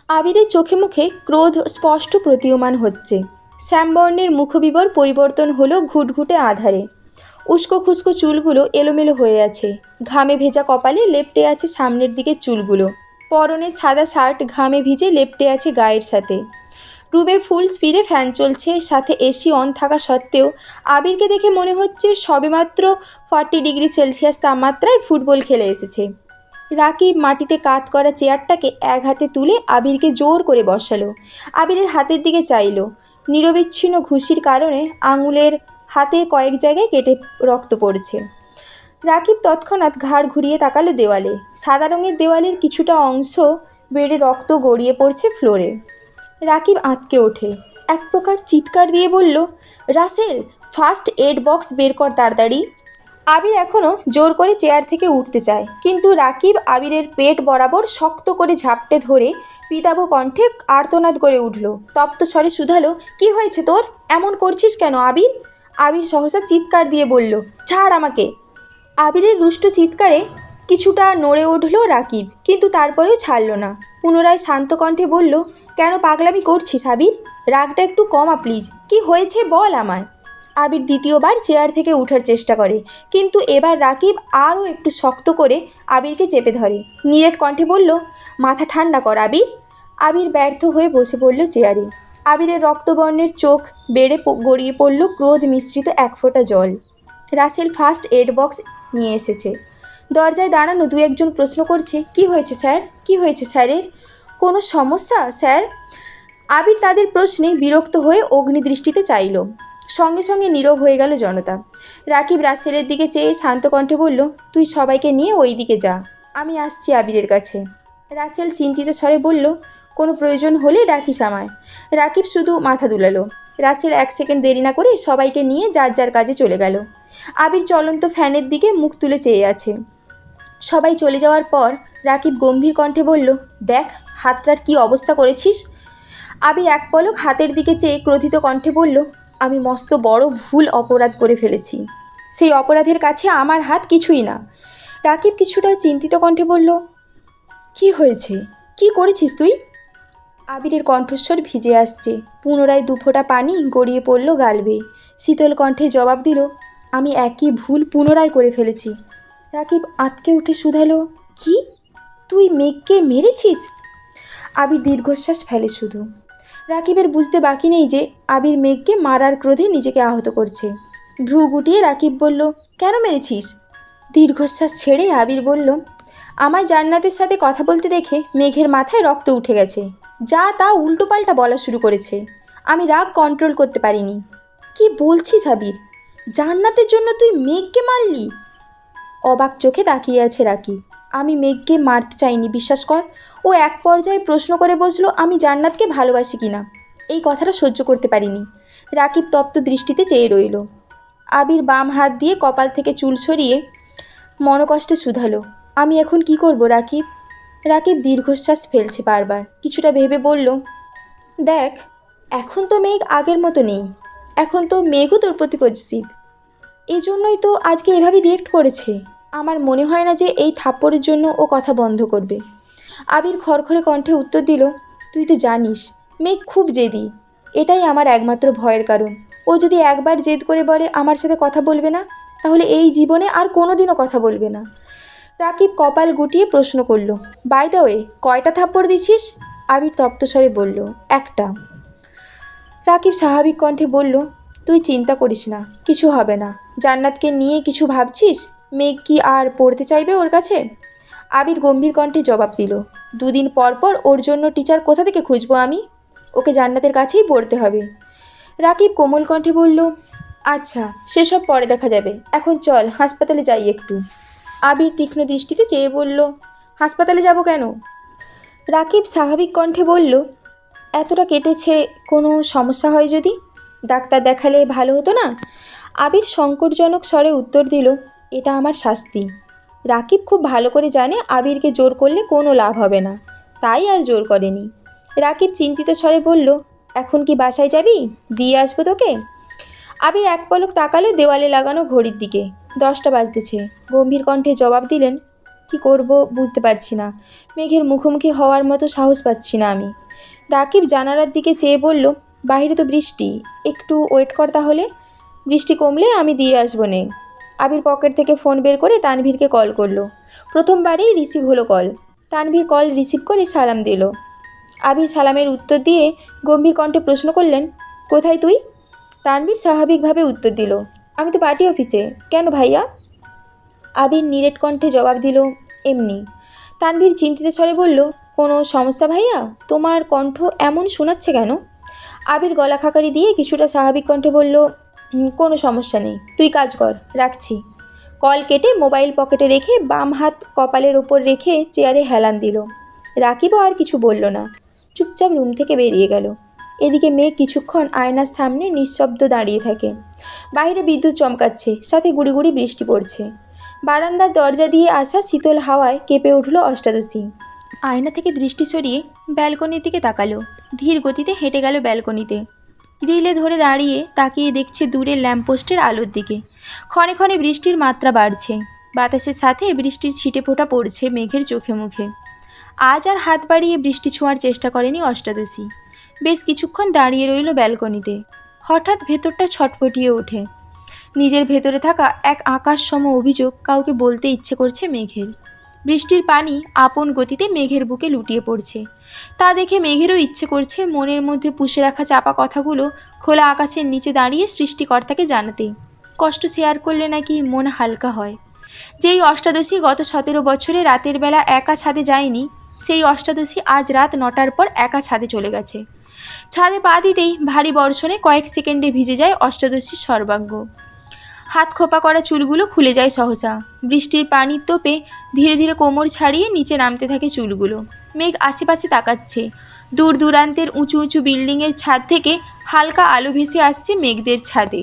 আবিরের চোখে মুখে ক্রোধ স্পষ্ট প্রতীয়মান হচ্ছে। শ্যামবর্ণের মুখবিবর পরিবর্তন হলো ঘুটঘুটে আধারে। উস্কো খুস্কো চুলগুলো এলোমেলো হয়ে আছে, ঘামে ভেজা কপালে লেপ্টে আছে সামনের দিকে চুলগুলো। পরনের সাদা শার্ট ঘামে ভিজে লেপ্টে আছে গায়ের সাথে। রুমে ফুল স্পিডে ফ্যান চলছে, সাথে এসি অন থাকা সত্ত্বেও আবিরকে দেখে মনে হচ্ছে সবেমাত্র 40 ডিগ্রি সেলসিয়াস তাপমাত্রায় ফুটবল খেলে এসেছে। রাকিব মাটিতে কাত করা চেয়ারটাকে এক হাতে তুলে আবিরকে জোর করে বসালো। আবিরের হাতের দিকে চাইল। নিরবিচ্ছিন্ন ঘুষির কারণে আঙুলের হাতে কয়েক জায়গায় কেটে রক্ত পড়ছে। রাকিব তৎক্ষণাৎ ঘাড় ঘুরিয়ে তাকালো দেওয়ালে। সাদা রঙের দেওয়ালের কিছুটা অংশ বেড়ে রক্ত গড়িয়ে পড়ছে ফ্লোরে। রাকিব আঁতকে ওঠে, এক প্রকার চিৎকার দিয়ে বলল, রাসেল, ফার্স্ট এড বক্স বের কর তাড়াতাড়ি। আবির এখনও জোর করে চেয়ার থেকে উঠতে চায়, কিন্তু রাকিব আবিরের পেট বরাবর শক্ত করে ঝাপটে ধরে পিতাভ কণ্ঠে আর্তনাদ করে উঠল। তপ্ত স্বরে শুধালো, কি হয়েছে তোর? এমন করছিস কেন আবির? আবির সহসা চিৎকার দিয়ে বলল, ছাড় আমাকে। আবিরের রুষ্ট চিৎকারে কিছুটা নড়ে উঠল রাকিব, কিন্তু তারপরেও ছাড়ল না। পুনরায় শান্ত কণ্ঠে বলল, কেন পাগলামি করছিস আবির? রাগটা একটু কমা প্লিজ, কি হয়েছে বল আমায়। আবির দ্বিতীয়বার চেয়ার থেকে ওঠার চেষ্টা করে, কিন্তু এবার রাকিব আরও একটু শক্ত করে আবিরকে চেপে ধরে। নীরেট কণ্ঠে বলল, মাথা ঠান্ডা কর আবির। আবির ব্যর্থ হয়ে বসে পড়ল চেয়ারে। আবিরের রক্তবর্ণের চোখ বেড়ে গড়িয়ে পড়ল ক্রোধ মিশ্রিত এক ফোঁটা জল। রাসেল ফার্স্ট এড বক্স নিয়ে এসেছে। দরজায় দাঁড়ানো দু একজন প্রশ্ন করছে, কি হয়েছে স্যার? কি হয়েছে স্যারের? কোনো সমস্যা স্যার? আবির তাদের প্রশ্নে বিরক্ত হয়ে অগ্নিদৃষ্টিতে চাইল। সঙ্গে সঙ্গে নীরব হয়ে গেল জনতা। রাকিব রাসেলের দিকে চেয়ে শান্ত কণ্ঠে বলল, তুই সবাইকে নিয়ে ওই দিকে যা, আমি আসছি আবিরের কাছে। রাসেল চিন্তিত স্বরে বলল, কোনো প্রয়োজন হলে ডাকিস আমায়। রাকিব শুধু মাথা দুলালো। রাসেল 1 সেকেন্ড দেরি না করে সবাইকে নিয়ে যার যার কাজে চলে গেল। আবির চলন্ত ফ্যানের দিকে মুখ তুলে চেয়ে আছে। সবাই চলে যাওয়ার পর রাকিব গম্ভীর কণ্ঠে বলল, দেখ হাতটার কি অবস্থা করেছিস। আবির এক পলক হাতের দিকে চেয়ে ক্রোধিত কণ্ঠে বলল, আমি মস্ত বড় ভুল অপরাধ করে ফেলেছি। সেই অপরাধের কাছে আমার হাত কিছুই না। রাকিব কিছুটা চিন্তিত কণ্ঠে বলল, কি হয়েছে? কি করেছিস তুই? আবিরের কণ্ঠস্বর ভিজে আসছে। পুনরায় দুফোঁটা পানি গড়িয়ে পড়ল গাল বেয়ে। শীতল কণ্ঠে জবাব দিল, আমি একই ভুল পুনরায় করে ফেলেছি। রাকিব আঁতকে উঠে শুধালো, কি? তুই মেঘকে মেরেছিস? আবির দীর্ঘশ্বাস ফেলে শুধু। রাকিবের বুঝতে বাকি নেই যে আবির মেঘকে মারার ক্রোধে নিজেকে আহত করছে। ভ্রু গুটিয়ে রাকিব বলল, কেন মেরেছিস? দীর্ঘশ্বাস ছেড়ে আবির বলল, আমায় জান্নাতের সাথে কথা বলতে দেখে মেঘের মাথায় রক্ত উঠে গেছে। যা তা উল্টোপাল্টা বলা শুরু করেছে। আমি রাগ কন্ট্রোল করতে পারিনি। কি বলছিস আবির? জান্নাতের জন্য তুই মেঘকে মারলি? অবাক চোখে তাকিয়ে আছে রাকিব। আমি মেঘকে মারতে চাইনি, বিশ্বাস কর। ও এক পর্যায়ে প্রশ্ন করে বসলো, আমি জান্নাতকে ভালোবাসি কিনা। এই কথাটা সহ্য করতে পারিনি। রাকিব তপ্ত দৃষ্টিতে চেয়ে রইল। আবির বাম হাত দিয়ে কপাল থেকে চুল সরিয়ে মনকষ্টে শুধালো, আমি এখন কি করব রাকিব? রাকিব দীর্ঘশ্বাস ফেলছে বারবার। কিছুটা ভেবে বলল, দেখ, এখন তো মেঘ আগের মতো নেই। এখন তো মেঘও তোর প্রতি পজিটিভ। এই জন্যই তো আজকে এভাবে রিয়েক্ট করেছে। আমার মনে হয় না যে এই থাপ্পড়ের জন্য ও কথা বন্ধ করবে। আবির খড়খড়ে কণ্ঠে উত্তর দিল, তুই তো জানিস মেঘ খুব জেদি। এটাই আমার একমাত্র ভয়ের কারণ। ও যদি একবার জেদ করে বলে আমার সাথে কথা বলবে না, তাহলে এই জীবনে আর কোনো দিনও কথা বলবে না। রাকিব কপাল গুটিয়ে প্রশ্ন করল, বাই দ্য ওয়ে, কয়টা থাপ্পড় দিছিস? আবির তপ্তস্বরে বলল, একটা। রাকিব স্বাভাবিক কণ্ঠে বলল, তুই চিন্তা করিস না, কিছু হবে না। জান্নাতকে নিয়ে কিছু ভাবছিস? মেঘ কি আর পড়তে চাইবে ওর কাছে? আবির গম্ভীর কণ্ঠে জবাব দিল, 2 দিন পর পর ওর জন্য টিচার কোথা থেকে খুঁজবো আমি? ওকে জান্নাতের কাছেই পড়তে হবে। রাকিব কোমল কণ্ঠে বলল, আচ্ছা সেসব পরে দেখা যাবে, এখন চল হাসপাতালে যাই একটু। আবির তীক্ষ্ণ দৃষ্টিতে চেয়ে বলল, হাসপাতালে যাব কেন? রাকিব স্বাভাবিক কণ্ঠে বলল, এতটা কেটেছে, কোনো সমস্যা হয় যদি? ডাক্তার দেখালে ভালো হতো না? আবির সংকটজনক স্বরে উত্তর দিল, এটা আমার শাস্তি। রাকিব খুব ভালো করে জানে আবিরকে জোর করলে কোনো লাভ হবে না, তাই আর জোর করেনি। রাকিব চিন্তিত স্বরে বলল, এখন কি বাসায় যাবি? দিয়ে আসবো তোকে? আবির এক পলক তাকালো দেওয়ালে লাগানো ঘড়ির দিকে। 10টা বাজতেছে। গম্ভীর কণ্ঠে জবাব দিলেন, কি করব বুঝতে পারছি না। মেঘের মুখোমুখি হওয়ার মতো সাহস পাচ্ছি না আমি। রাকিব জানালার দিকে চেয়ে বলল, বাইরে তো বৃষ্টি, একটু ওয়েট কর তাহলে। বৃষ্টি কমলে আমি দিয়ে আসবো নে। আবির পকেট থেকে ফোন বের করে তানভীরকে কল করলো। প্রথমবারেই রিসিভ হলো কল। তানভীর কল রিসিভ করে সালাম দিল। আবির সালামের উত্তর দিয়ে গম্ভীর কণ্ঠে প্রশ্ন করলেন, কোথায় তুই? তানভীর স্বাভাবিকভাবে উত্তর দিল, আমি তো পার্টি অফিসে। কেন ভাইয়া? আবির নিরেট কণ্ঠে জবাব দিল, এমনি। তানভীর চিন্তিত স্বরে বলল, কোনো সমস্যা ভাইয়া? তোমার কণ্ঠ এমন শোনাচ্ছে কেন? আবির গলা খাকারি দিয়ে কিছুটা স্বাভাবিক কণ্ঠে বলল, কোনো সমস্যা নেই, তুই কাজ কর, রাখছি। কল কেটে মোবাইল পকেটে রেখে বাম হাত কপালের ওপর রেখে চেয়ারে হেলান দিল। রাকিবও আর কিছু বলল না, চুপচাপ রুম থেকে বেরিয়ে গেল। এদিকে মেয়ে কিছুক্ষণ আয়নার সামনে নিঃশব্দ দাঁড়িয়ে থাকে। বাইরে বিদ্যুৎ চমকাচ্ছে, সাথে গুড়ি গুড়ি বৃষ্টি পড়ছে। বারান্দার দরজা দিয়ে আসা শীতল হাওয়ায় কেঁপে উঠল অষ্টাদশী। আয়না থেকে দৃষ্টি সরিয়ে ব্যালকনির দিকে তাকালো। ধীর গতিতে হেঁটে গেল ব্যালকনিতে। গ্রিলে ধরে দাঁড়িয়ে তাকিয়ে দেখছে দূরের ল্যাম্পপোস্টের আলোর দিকে। ক্ষণে ক্ষণে বৃষ্টির মাত্রা বাড়ছে। বাতাসের সাথে বৃষ্টির ছিটে ফোঁটা পড়ছে মেঘের চোখে মুখে। আজ আর হাত বাড়িয়ে বৃষ্টি ছোঁয়ার চেষ্টা করেনি অষ্টাদশী। বেশ কিছুক্ষণ দাঁড়িয়ে রইল ব্যালকনিতে। হঠাৎ ভেতরটা ছটফটিয়ে ওঠে। নিজের ভেতরে থাকা এক আকাশসম অভিযোগ কাউকে বলতে ইচ্ছে করছে মেঘের। বৃষ্টির পানি আপন গতিতে মেঘের বুকে লুটিয়ে পড়ছে। তা দেখে মেঘেরও ইচ্ছে করছে মনের মধ্যে পুষে রাখা চাপা কথাগুলো খোলা আকাশের নিচে দাঁড়িয়ে সৃষ্টিকর্তাকে জানাতে। কষ্ট শেয়ার করলে নাকি মন হালকা হয়। যেই অষ্টাদশী গত 17 বছরে রাতের বেলা একা ছাদে যায়নি, সেই অষ্টাদশী আজ রাত 9টার পর একা ছাদে চলে গেছে। ছাদে পা দিতেই ভারী বর্ষণে কয়েক সেকেন্ডে ভিজে যায় অষ্টাদশীর সর্বাঙ্গ। হাত খোপা করা চুলগুলো খুলে যায় সহসা। বৃষ্টির পানির তোপে ধীরে ধীরে কোমর ছাড়িয়ে নিচে নামতে থাকে চুলগুলো। মেঘ আশেপাশে তাকাচ্ছে। দূর দূরান্তের উঁচু উঁচু বিল্ডিংয়ের ছাদ থেকে হালকা আলো ভেসে আসছে মেঘদের ছাদে।